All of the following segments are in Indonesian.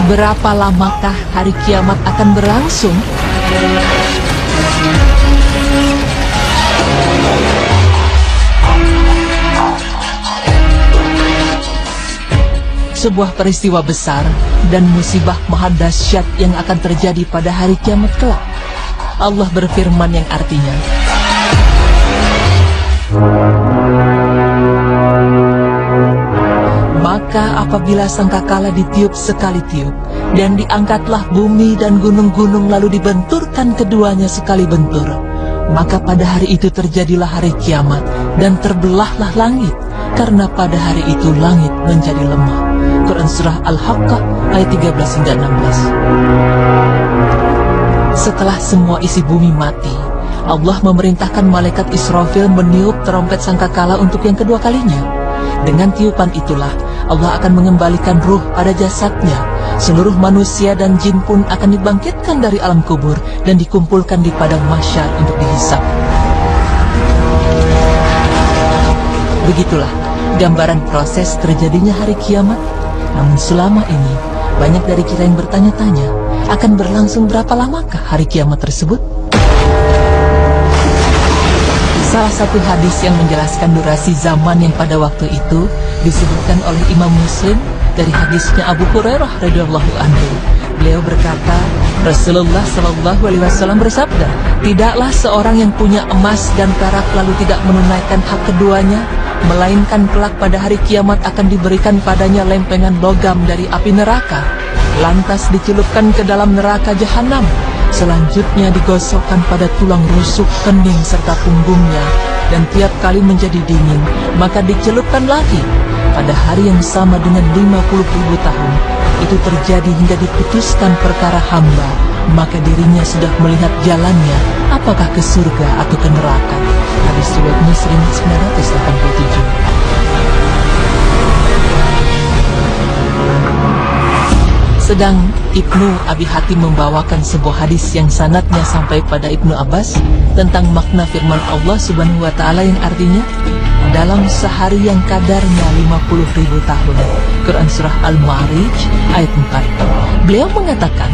Berapa lamakah hari kiamat akan berlangsung? Sebuah peristiwa besar dan musibah maha dahsyat yang akan terjadi pada hari kiamat kelak. Allah berfirman yang artinya, maka apabila sangkakala ditiup sekali tiup, dan diangkatlah bumi dan gunung-gunung lalu dibenturkan keduanya sekali bentur, maka pada hari itu terjadilah hari kiamat, dan terbelahlah langit, karena pada hari itu langit menjadi lemah. Quran Surah Al-Haqqah ayat 13 hingga 16. Setelah semua isi bumi mati, Allah memerintahkan malaikat Israfil meniup trompet sangkakala untuk yang kedua kalinya. Dengan tiupan itulah Allah akan mengembalikan ruh pada jasadnya. Seluruh manusia dan jin pun akan dibangkitkan dari alam kubur dan dikumpulkan di padang mahsyar untuk dihisab. Begitulah gambaran proses terjadinya hari kiamat. Namun selama ini banyak dari kita yang bertanya-tanya, akan berlangsung berapa lamakah hari kiamat tersebut? Salah satu hadis yang menjelaskan durasi zaman yang pada waktu itu disebutkan oleh Imam Muslim dari hadisnya Abu Hurairah radhiyallahu anhu. Beliau berkata, Rasulullah sallallahu alaihi wasallam bersabda, tidaklah seorang yang punya emas dan perak lalu tidak menunaikan hak keduanya, melainkan kelak pada hari kiamat akan diberikan padanya lempengan logam dari api neraka, lantas dicelupkan ke dalam neraka jahanam. Selanjutnya digosokkan pada tulang rusuk, kening, serta punggungnya, dan tiap kali menjadi dingin, maka dicelupkan lagi. Pada hari yang sama dengan 50.000 tahun, itu terjadi hingga diputuskan perkara hamba, maka dirinya sudah melihat jalannya, apakah ke surga atau ke neraka. Hadis riwayat Muslim 987. Sedang Ibnu Abi Hatim membawakan sebuah hadis yang sanadnya sampai pada Ibnu Abbas tentang makna firman Allah Subhanahu wa Ta'ala yang artinya, dalam sehari yang kadarnya 50.000 tahun. Quran Surah Al-Ma'arij ayat 4. Beliau mengatakan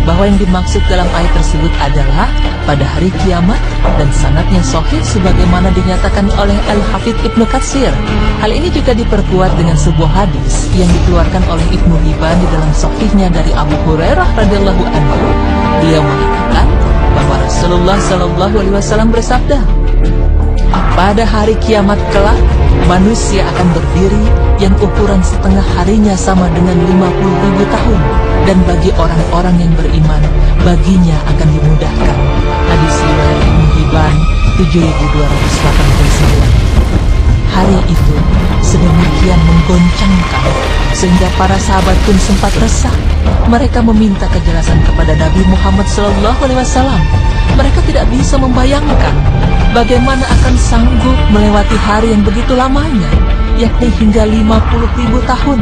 bahwa yang dimaksud dalam ayat tersebut adalah pada hari kiamat, dan sanadnya sahih sebagaimana dinyatakan oleh Al-Hafidz Ibnu Katsir. Hal ini juga diperkuat dengan sebuah hadis yang dikeluarkan oleh Ibnu Hibban di dalam sahihnya dari Abu Hurairah radhiyallahu anhu. Beliau mengatakan bahwa Rasulullah sallallahu alaihi wasallam bersabda, pada hari kiamat kelak, manusia akan berdiri yang ukuran setengah harinya sama dengan 50.000 tahun, dan bagi orang-orang yang beriman, baginya akan dimudahkan. Hadis riwayat Ibnu Hibban 7289. Hari itu sedemikian menggoncangkan sehingga para sahabat pun sempat resah. Mereka meminta kejelasan kepada Nabi Muhammad SAW. Mereka tidak bisa membayangkan bagaimana akan sanggup melewati hari yang begitu lamanya, yakni hingga 50.000 tahun.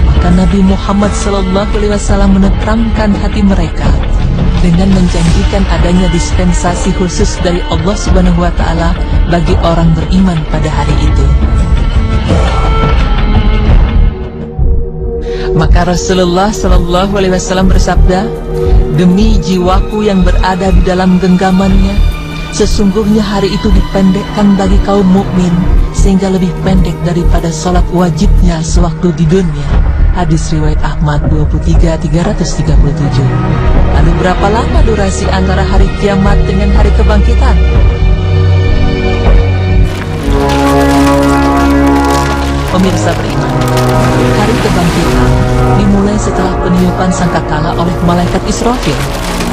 Maka Nabi Muhammad SAW menenteramkan hati mereka dengan menjanjikan adanya dispensasi khusus dari Allah Subhanahu wa Ta'ala bagi orang beriman pada hari itu. Maka Rasulullah sallallahu alaihi wasallam bersabda, demi jiwaku yang berada di dalam genggamannya, sesungguhnya hari itu dipendekkan bagi kaum mukmin sehingga lebih pendek daripada salat wajibnya sewaktu di dunia. Hadis riwayat Ahmad 23.337. Lalu berapa lama durasi antara hari kiamat dengan hari kebangkitan? Pemirsa beriman, hari kebangkitan dimulai setelah peniupan sangkakala oleh malaikat Israfil.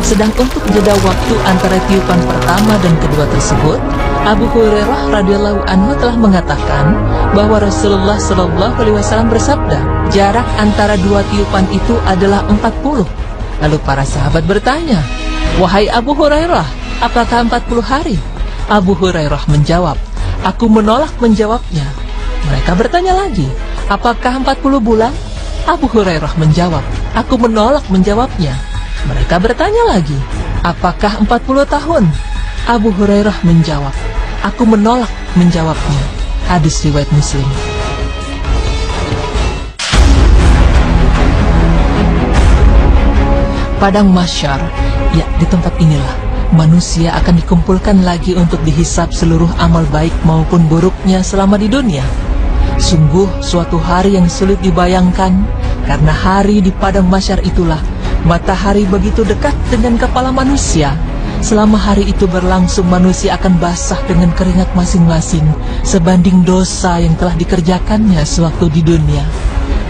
Sedang untuk jeda waktu antara tiupan pertama dan kedua tersebut, Abu Hurairah radhiyallahu anhu telah mengatakan bahwa Rasulullah sallallahu alaihi wasallam bersabda, jarak antara dua tiupan itu adalah 40. Lalu para sahabat bertanya, wahai Abu Hurairah, apakah 40 hari? Abu Hurairah menjawab, aku menolak menjawabnya. Mereka bertanya lagi, apakah 40 bulan? Abu Hurairah menjawab, aku menolak menjawabnya. Mereka bertanya lagi, apakah 40 tahun? Abu Hurairah menjawab, aku menolak menjawabnya. Hadis riwayat Muslim. padang mahsyar, ya di tempat inilah manusia akan dikumpulkan lagi untuk dihisap seluruh amal baik maupun buruknya selama di dunia. Sungguh suatu hari yang sulit dibayangkan, karena hari di padang mahsyar itulah matahari begitu dekat dengan kepala manusia. Selama hari itu berlangsung, manusia akan basah dengan keringat masing-masing sebanding dosa yang telah dikerjakannya sewaktu di dunia.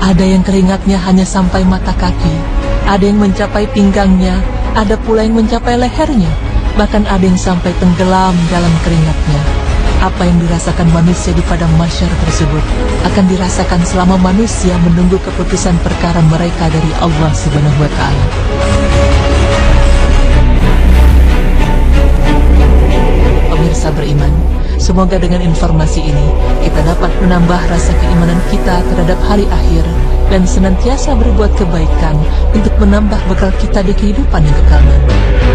Ada yang keringatnya hanya sampai mata kaki, ada yang mencapai pinggangnya, ada pula yang mencapai lehernya, bahkan ada yang sampai tenggelam dalam keringatnya. Apa yang dirasakan manusia di padang mahsyar tersebut akan dirasakan selama manusia menunggu keputusan perkara mereka dari Allah Subhanahu wa Ta'ala. Pemirsa beriman, semoga dengan informasi ini kita dapat menambah rasa keimanan kita terhadap hari akhir dan senantiasa berbuat kebaikan untuk menambah bekal kita di kehidupan yang kekal nanti.